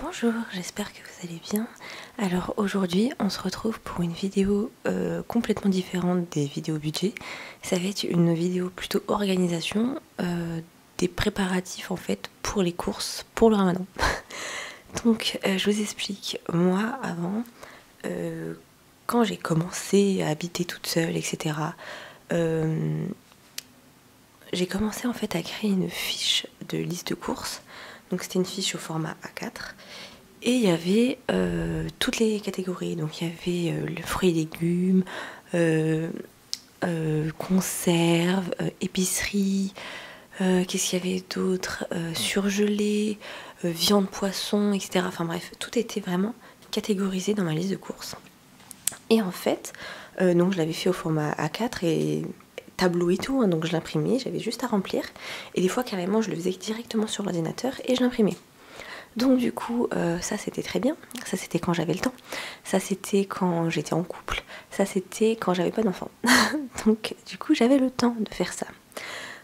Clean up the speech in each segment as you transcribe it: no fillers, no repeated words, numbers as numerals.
Bonjour, j'espère que vous allez bien. Alors aujourd'hui on se retrouve pour une vidéo complètement différente des vidéos budget. Ça va être une vidéo plutôt organisation des préparatifs en fait pour les courses pour le ramadan. Donc je vous explique, moi avant, quand j'ai commencé à habiter toute seule, etc. J'ai commencé en fait à créer une fiche de liste de courses. Donc c'était une fiche au format A4 et il y avait toutes les catégories. Donc il y avait le fruits et légumes, conserves, épicerie, qu'est-ce qu'il y avait d'autre, surgelé, viande, poisson, etc. Enfin bref, tout était vraiment catégorisé dans ma liste de courses. Et en fait, donc je l'avais fait au format A4 et tableau et tout, hein, donc je l'imprimais, j'avais juste à remplir. Et des fois, carrément, je le faisais directement sur l'ordinateur et je l'imprimais. Donc du coup, ça c'était très bien. Ça c'était quand j'avais le temps. Ça c'était quand j'étais en couple. Ça c'était quand j'avais pas d'enfant. Donc du coup, j'avais le temps de faire ça.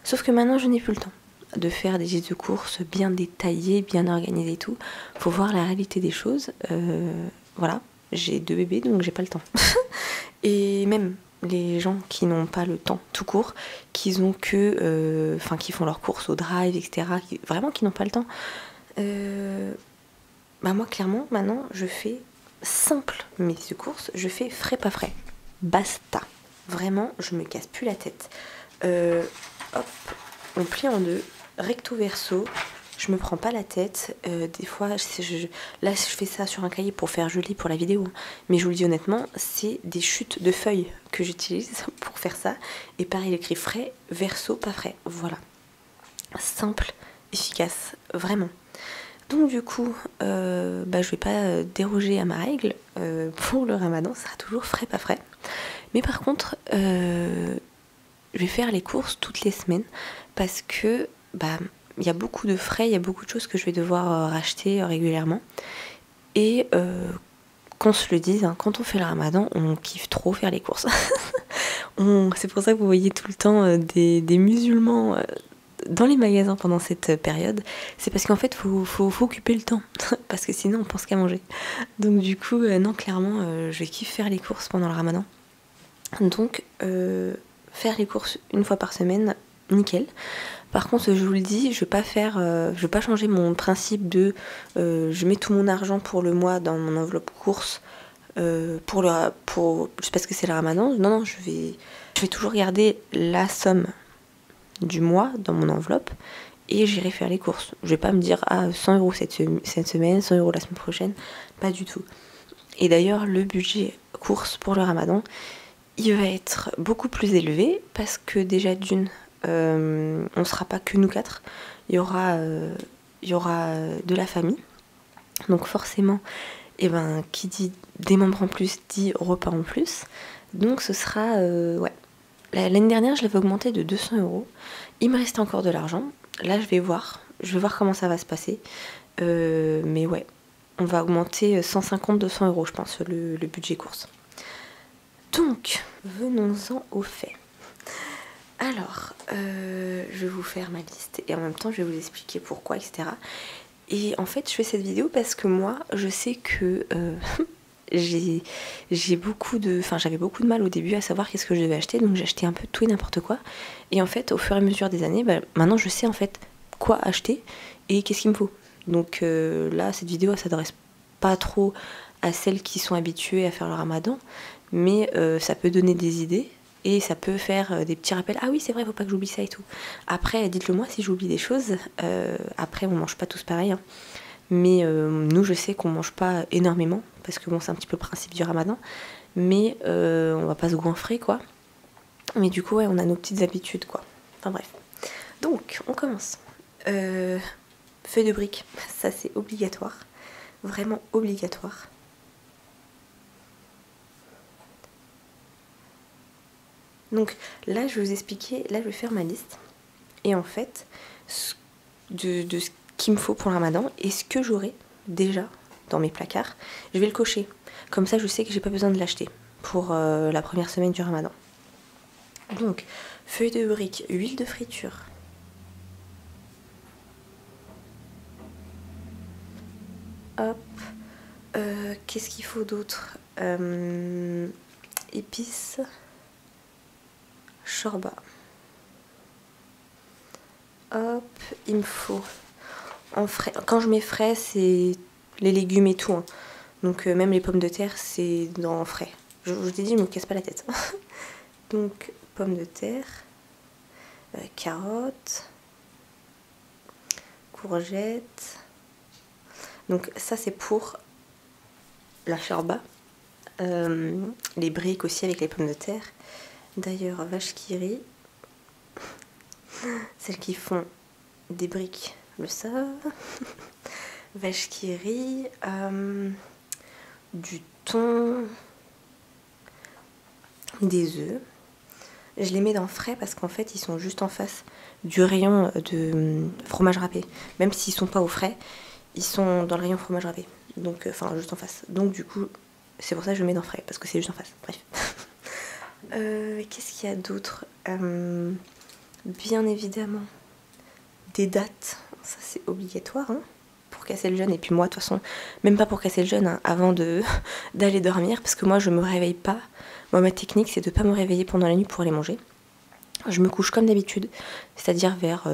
Sauf que maintenant, je n'ai plus le temps de faire des listes de courses bien détaillées, bien organisées et tout. Faut voir la réalité des choses. Voilà, j'ai 2 bébés, donc j'ai pas le temps. Et même les gens qui n'ont pas le temps tout court, qui ont que, qui font leurs courses au drive, etc., vraiment qui n'ont pas le temps. Moi clairement maintenant je fais simple mes courses, je fais frais pas frais. Basta. Vraiment, je me casse plus la tête. Hop, on plie en deux, recto verso. Je me prends pas la tête. Des fois, là, je fais ça sur un cahier pour faire joli pour la vidéo. Mais je vous le dis honnêtement, c'est des chutes de feuilles que j'utilise pour faire ça. Et pareil, écrit frais, verso, pas frais. Voilà. Simple, efficace, vraiment. Donc du coup, je vais pas déroger à ma règle. Pour le ramadan, ça sera toujours frais, pas frais. Mais par contre, je vais faire les courses toutes les semaines parce que il y a beaucoup de frais, il y a beaucoup de choses que je vais devoir racheter régulièrement. Et qu'on se le dise, hein, quand on fait le ramadan, on kiffe trop faire les courses. C'est pour ça que vous voyez tout le temps des musulmans dans les magasins pendant cette période. C'est parce qu'en fait, faut occuper le temps. Parce que sinon, on pense qu'à manger. Donc du coup, non, clairement, je kiffe faire les courses pendant le ramadan. Donc, faire les courses une fois par semaine, nickel. Par contre, je vous le dis, je vais pas changer mon principe de je mets tout mon argent pour le mois dans mon enveloppe course juste parce que c'est le ramadan. Non, je vais toujours garder la somme du mois dans mon enveloppe et j'irai faire les courses. Je vais pas me dire 100 € cette semaine, 100 € la semaine prochaine, pas du tout. Et d'ailleurs, le budget course pour le ramadan, il va être beaucoup plus élevé parce que déjà d'une, on sera pas que nous 4, il y aura de la famille. Donc forcément, qui dit des membres en plus dit repas en plus. Donc ce sera l'année dernière, je l'avais augmenté de 200 €. Il me reste encore de l'argent. Là, je vais voir comment ça va se passer. Mais ouais, on va augmenter 150-200 €, je pense, le budget course. Donc, venons-en aux faits. Alors, je vais vous faire ma liste et en même temps, je vais vous expliquer pourquoi, etc. Et en fait, je fais cette vidéo parce que moi, je sais que j'avais beaucoup de mal au début à savoir qu'est-ce que je devais acheter, donc j'ai acheté un peu tout et n'importe quoi. Et en fait, au fur et à mesure des années, maintenant je sais en fait quoi acheter et qu'est-ce qu'il me faut. Donc là, cette vidéo, elle s'adresse pas trop à celles qui sont habituées à faire le ramadan, mais ça peut donner des idées et ça peut faire des petits rappels. Ah oui, c'est vrai, faut pas que j'oublie ça et tout. Après, dites-le moi si j'oublie des choses. Après, on mange pas tous pareil, hein. Mais nous, je sais qu'on mange pas énormément, parce que bon, c'est un petit peu le principe du ramadan, mais on va pas se goinfrer, quoi. Mais du coup, ouais, on a nos petites habitudes, quoi. Enfin bref. Donc, on commence. Feuille de brique, ça c'est obligatoire. Vraiment obligatoire. Donc là, je vais vous expliquer, là je vais faire ma liste. Et en fait, de ce qu'il me faut pour le ramadan et ce que j'aurai déjà dans mes placards, je vais le cocher. Comme ça, je sais que j'ai pas besoin de l'acheter pour la première semaine du ramadan. Donc, feuille de brique, huile de friture, Hop. Qu'est-ce qu'il faut d'autre? Épices. Shorba. Hop. Il me faut en frais. Quand je mets frais, c'est les légumes et tout. Hein. Donc même les pommes de terre, c'est dans frais. Je t'ai dit, je me casse pas la tête. Donc pommes de terre, carottes, courgettes. Donc ça c'est pour la shorba. Les briques aussi avec les pommes de terre. D'ailleurs, vache qui rit, celles qui font des briques le savent. Vache qui rit, du thon, des œufs. Je les mets dans frais parce qu'en fait ils sont juste en face du rayon de fromage râpé. Même s'ils sont pas au frais, ils sont dans le rayon fromage râpé. Donc, enfin juste en face. Donc du coup, c'est pour ça que je mets dans frais, parce que c'est juste en face. Bref. Qu'est-ce qu'il y a d'autre? Bien évidemment, des dattes. Ça c'est obligatoire hein, pour casser le jeûne. Et puis moi de toute façon, même pas pour casser le jeûne, hein, avant d'aller dormir, parce que moi je me réveille pas. Moi ma technique c'est de pas me réveiller pendant la nuit pour aller manger. Je me couche comme d'habitude, c'est-à-dire vers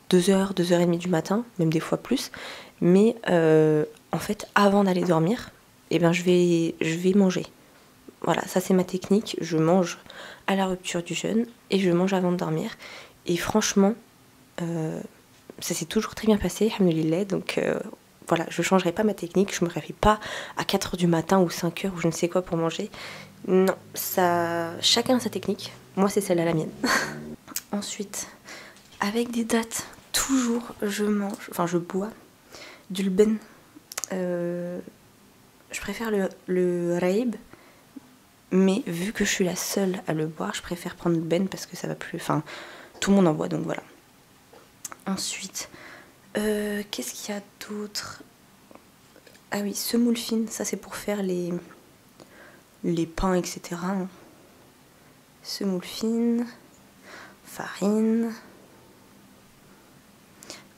2h, 2h30 du matin, même des fois plus. Mais en fait, avant d'aller dormir, eh ben, je vais manger. Voilà, ça c'est ma technique. Je mange à la rupture du jeûne et je mange avant de dormir. Et franchement, ça s'est toujours très bien passé, alhamdoulilah. Donc voilà, je ne changerai pas ma technique. Je ne me réveille pas à 4h du matin ou 5h ou je ne sais quoi pour manger. Non, ça, chacun a sa technique. Moi, c'est celle-là la mienne. Ensuite, avec des dattes, toujours je bois du lben. Je préfère le raïb, mais vu que je suis la seule à le boire, je préfère prendre le ben parce que ça va plus. Enfin, tout le monde en boit donc voilà. Ensuite, qu'est-ce qu'il y a d'autre? Ah oui, semoule fine, ça c'est pour faire les pains, etc. Semoule fine, farine.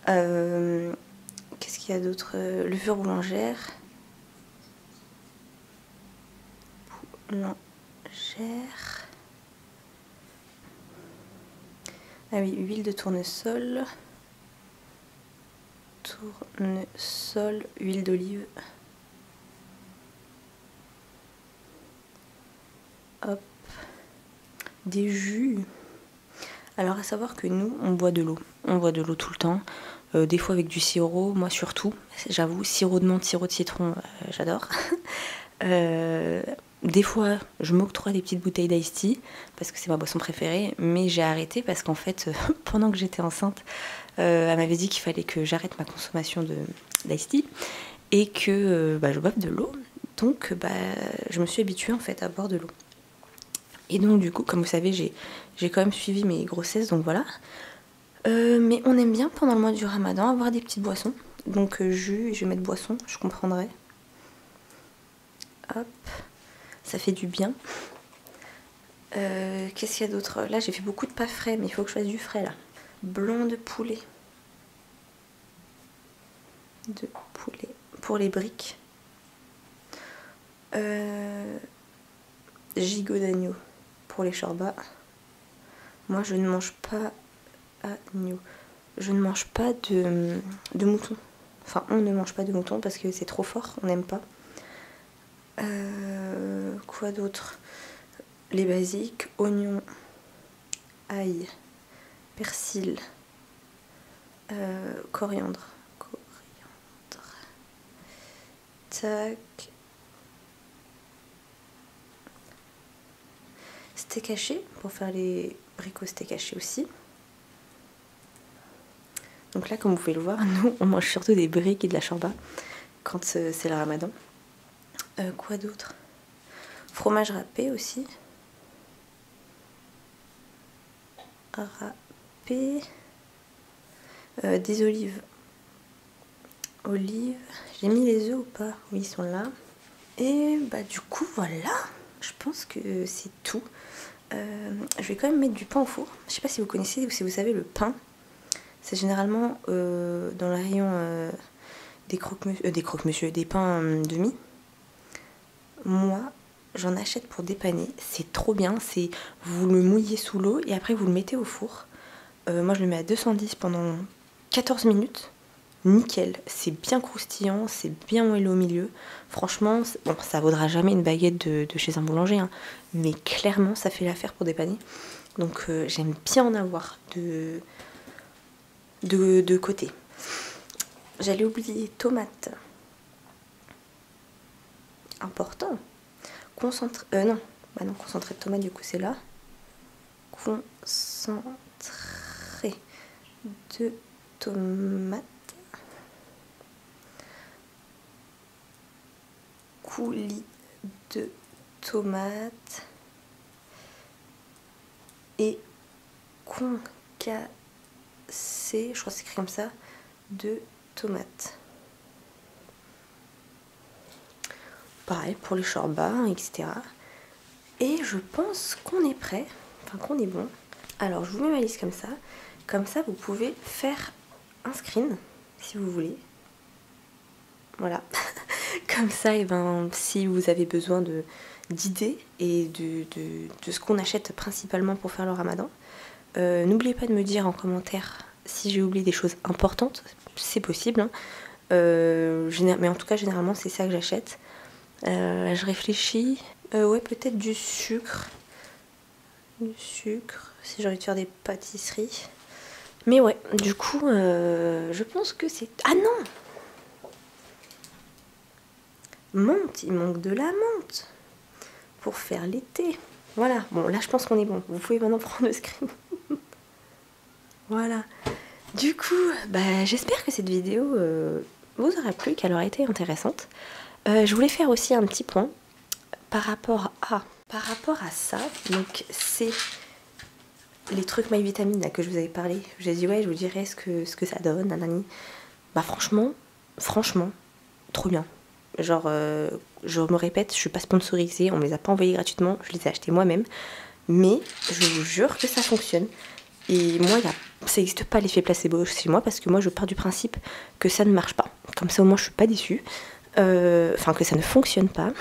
Qu'est-ce qu'il y a d'autre? Levure boulangère. Ah oui, huile de tournesol. Huile d'olive. Hop. Des jus. Alors à savoir que nous, on boit de l'eau. On boit de l'eau tout le temps. Des fois avec du sirop, moi surtout. J'avoue, sirop de menthe, sirop de citron, j'adore. Des fois, je m'octroie des petites bouteilles d'ice tea parce que c'est ma boisson préférée, mais j'ai arrêté parce qu'en fait, pendant que j'étais enceinte, elle m'avait dit qu'il fallait que j'arrête ma consommation d'ice tea et que je boive de l'eau. Donc, je me suis habituée en fait à boire de l'eau. Et donc, du coup, comme vous savez, j'ai quand même suivi mes grossesses, donc voilà. Mais on aime bien pendant le mois du Ramadan avoir des petites boissons. Donc, jus, je vais mettre boisson, je comprendrai. Hop, ça fait du bien. Qu'est-ce qu'il y a d'autre? Là, j'ai fait beaucoup de pas frais, mais il faut que je fasse du frais là. Blanc de poulet. Pour les briques. Gigot d'agneau pour les shorbas. Moi, je ne mange pas agneau. Je ne mange pas de mouton. Enfin, on ne mange pas de mouton parce que c'est trop fort, on n'aime pas. Quoi d'autre? Les basiques, oignons, ail, persil, coriandre. Tac. Steak haché, pour faire les bricots steak haché aussi. Donc là, comme vous pouvez le voir, nous, on mange surtout des briques et de la shorba quand c'est le ramadan. Quoi d'autre? Fromage râpé aussi. Râpé. Des olives. J'ai mis les œufs ou pas? Oui, ils sont là. Et du coup, voilà. Je pense que c'est tout. Je vais quand même mettre du pain au four. Je sais pas si vous connaissez ou si vous savez le pain. C'est généralement dans le rayon croque-monsieur, des pains demi. Moi, j'en achète pour dépanner. C'est trop bien. C'est vous le mouillez sous l'eau et après vous le mettez au four. Moi, je le mets à 210 pendant 14 minutes. Nickel, c'est bien croustillant, c'est bien moelleux au milieu. Franchement, bon, ça vaudra jamais une baguette de chez un boulanger, hein, mais clairement, ça fait l'affaire pour dépanner. Donc, j'aime bien en avoir de côté. J'allais oublier tomates. Important. Concentré. Non, bah non, concentré de tomate, du coup, c'est là. Concentré de tomates. Coulis de tomates. Et concassé, je crois que c'est écrit comme ça, de tomates. Pareil pour les chorbas, etc. Et je pense qu'on est prêt, enfin qu'on est bon. Alors je vous mets ma liste comme ça vous pouvez faire un screen si vous voulez. Voilà, comme ça, et ben, si vous avez besoin d'idées et de ce qu'on achète principalement pour faire le ramadan, n'oubliez pas de me dire en commentaire si j'ai oublié des choses importantes, c'est possible, hein. Mais en tout cas, généralement, c'est ça que j'achète. Je réfléchis, ouais, peut-être du sucre, si j'ai envie de faire des pâtisseries. Mais ouais, du coup, je pense que c'est... Ah non! Menthe, il manque de la menthe pour faire l'été. Voilà, bon là je pense qu'on est bon. Vous pouvez maintenant prendre le screen. Voilà. Du coup, bah, j'espère que cette vidéo vous aura plu, qu'elle aura été intéressante. Je voulais faire aussi un petit point par rapport à ça. Donc c'est les trucs MyVitamine là que je vous avais parlé. Je vous ai dit ouais, je vous dirai ce que ça donne, nanani. Bah franchement, trop bien. Genre, je me répète, je suis pas sponsorisée, on me les a pas envoyés gratuitement, je les ai achetés moi-même. Mais je vous jure que ça fonctionne. Et moi, ça n'existe pas l'effet placebo chez moi parce que moi, je pars du principe que ça ne marche pas. Comme ça, au moins, je suis pas déçue. Enfin, que ça ne fonctionne pas.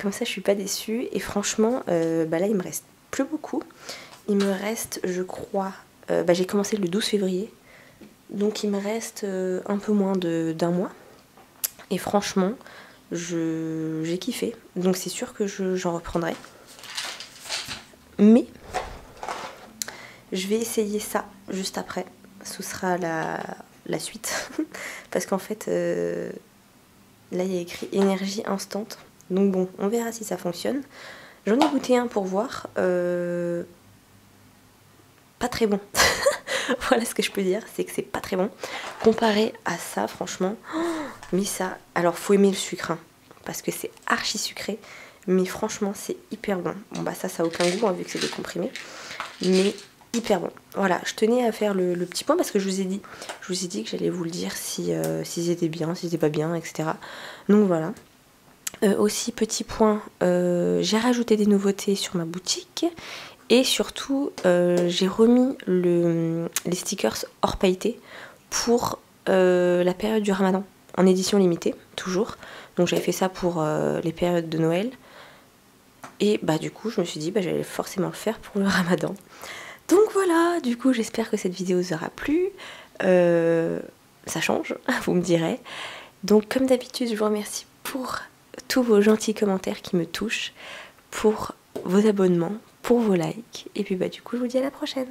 Comme ça, je suis pas déçue. Et franchement, bah là, il me reste plus beaucoup. Il me reste, je crois, j'ai commencé le 12 février. Donc, il me reste un peu moins d'un mois. Et franchement, j'ai kiffé. Donc c'est sûr que j'en reprendrai. Mais je vais essayer ça juste après. Ce sera la suite. Parce qu'en fait, là il y a écrit énergie instante. Donc bon, on verra si ça fonctionne. J'en ai goûté un pour voir. Pas très bon. Voilà ce que je peux dire, c'est que c'est pas très bon. Comparé à ça, franchement, mais ça, alors faut aimer le sucre, hein, parce que c'est archi sucré, mais franchement c'est hyper bon. Bon bah ça a aucun goût, hein, vu que c'est des comprimés, mais hyper bon. Voilà, je tenais à faire le petit point parce que je vous ai dit que j'allais vous le dire si c'était bien, si c'était pas bien, etc. Donc voilà. Aussi petit point, j'ai rajouté des nouveautés sur ma boutique. Et surtout, j'ai remis les stickers hors pailleté pour la période du ramadan, en édition limitée, toujours. Donc j'avais fait ça pour les périodes de Noël. Et bah du coup, je me suis dit, j'allais forcément le faire pour le ramadan. Donc voilà, du coup, j'espère que cette vidéo vous aura plu. Ça change, vous me direz. Donc comme d'habitude, je vous remercie pour tous vos gentils commentaires qui me touchent, pour vos abonnements, pour vos likes. Et puis bah du coup, je vous dis à la prochaine.